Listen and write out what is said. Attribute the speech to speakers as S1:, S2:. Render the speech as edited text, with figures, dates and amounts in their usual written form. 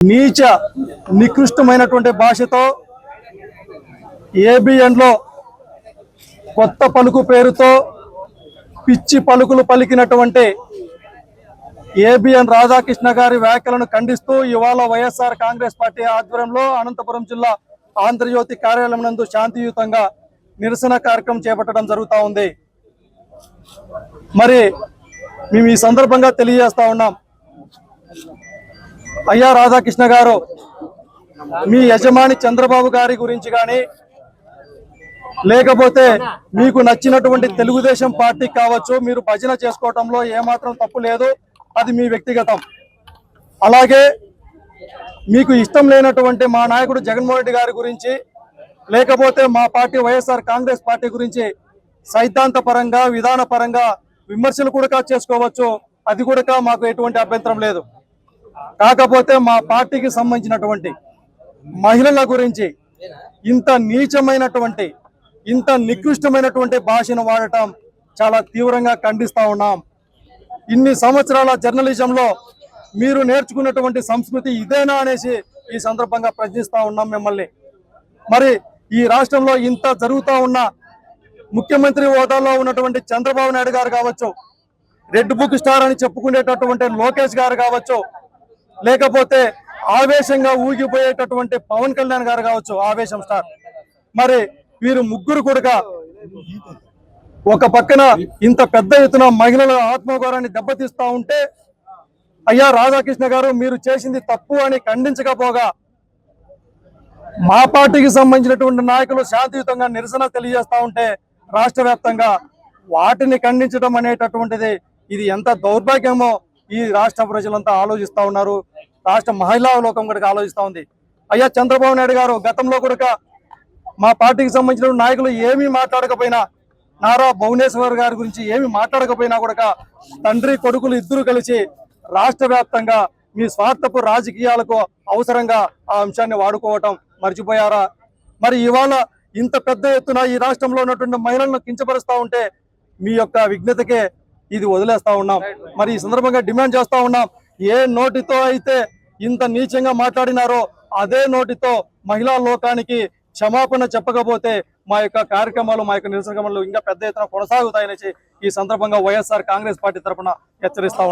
S1: నీచ నికృష్టమైనటువంటి భాషతో ఏబిఎన్లో కొత్త పలుకు పేరుతో పిచ్చి పలుకులు పలికినటువంటి ఏబిఎన్ రాధాకృష్ణ గారి వ్యాఖ్యలను ఖండిస్తూ ఇవాళ వైఎస్ఆర్ కాంగ్రెస్ పార్టీ ఆధ్వర్యంలో అనంతపురం జిల్లా ఆంధ్రజ్యోతి కార్యాలయం నందు శాంతియుతంగా నిరసన కార్యక్రమం చేపట్టడం జరుగుతూ ఉంది. మరి మేము ఈ సందర్భంగా తెలియజేస్తా ఉన్నాం, అయ్యా రాధాకృష్ణ గారు, మీ యజమాని చంద్రబాబు గారి గురించి కానీ లేకపోతే మీకు నచ్చినటువంటి తెలుగుదేశం పార్టీ కావచ్చు, మీరు భజన చేసుకోవటంలో ఏమాత్రం తప్పు లేదు, అది మీ వ్యక్తిగతం. అలాగే మీకు ఇష్టం లేనటువంటి మా నాయకుడు జగన్మోహన్ రెడ్డి గారి గురించి లేకపోతే మా పార్టీ వైఎస్ఆర్ కాంగ్రెస్ పార్టీ గురించి సైద్ధాంతపరంగా విధానపరంగా విమర్శలు కూడా చేసుకోవచ్చు, అది కూడా మాకు ఎటువంటి అభ్యంతరం లేదు. కాకపోతే మా పార్టీకి సంబంధించినటువంటి మహిళల గురించి ఇంత నీచమైనటువంటి ఇంత నికృష్టమైనటువంటి భాషను వాడటం చాలా తీవ్రంగా ఖండిస్తా ఉన్నాం. ఇన్ని సంవత్సరాల జర్నలిజంలో మీరు నేర్చుకున్నటువంటి సంస్కృతి ఇదేనా అనేసి ఈ సందర్భంగా ప్రశ్నిస్తా ఉన్నాం మిమ్మల్ని. మరి ఈ రాష్ట్రంలో ఇంత జరుగుతూ ఉన్న ముఖ్యమంత్రి హోదాలో ఉన్నటువంటి చంద్రబాబు నాయుడు గారు కావచ్చు, రెడ్ బుక్ స్టార్ అని చెప్పుకునేటటువంటి లోకేష్ గారు కావచ్చు, లేకపోతే ఆవేశంగా ఊగిపోయేటటువంటి పవన్ కళ్యాణ్ గారు కావచ్చు, ఆవేశం స్టార్, మరి వీరు ముగ్గురు కూడా ఒక పక్కన ఇంత పెద్ద ఎత్తున మహిళల ఆత్మగౌరవాన్ని దెబ్బతీస్తా ఉంటే, అయ్యా రాధాకృష్ణ గారు మీరు చేసింది తప్పు అని ఖండించకపోగా మా పార్టీకి సంబంధించినటువంటి నాయకులు శాంతియుతంగా నిరసన తెలియజేస్తా ఉంటే రాష్ట్ర వ్యాప్తంగా వాటిని ఖండించడం అనేటటువంటిది ఇది ఎంత దౌర్భాగ్యమో ఈ రాష్ట్ర ప్రజలంతా ఆలోచిస్తా ఉన్నారు. రాష్ట్ర మహిళా లోకం కూడా ఆలోచిస్తా ఉంది. అయ్యా చంద్రబాబు నాయుడు గారు గతంలో కూడా మా పార్టీకి సంబంధించిన నాయకులు ఏమీ మాట్లాడకపోయినా, నారా భువనేశ్వర్ గారి గురించి ఏమి మాట్లాడకపోయినా కూడా తండ్రి కొడుకులు ఇద్దరు కలిసి రాష్ట్ర వ్యాప్తంగా మీ స్వార్థపు రాజకీయాలకు అవసరంగా ఆ అంశాన్ని వాడుకోవటం మర్చిపోయారా? మరి ఇవాళ ఇంత పెద్ద ఎత్తున ఈ రాష్ట్రంలో ఉన్నటువంటి మహిళలను కించపరుస్తా ఉంటే మీ యొక్క విఘ్నతకే ఇది వదిలేస్తా ఉన్నాం. మరి ఈ సందర్భంగా డిమాండ్ చేస్తా ఉన్నాం, ఏ నోటితో అయితే ఇంత నీచంగా మాట్లాడినారో అదే నోటితో మహిళా లోకానికి క్షమాపణ చెప్పకపోతే మా యొక్క కార్యక్రమాలు, మా యొక్క నిరసన క్రమాలు ఇంకా పెద్ద ఎత్తున కొనసాగుతాయనేసి ఈ సందర్భంగా వైఎస్ఆర్ కాంగ్రెస్ పార్టీ తరఫున హెచ్చరిస్తా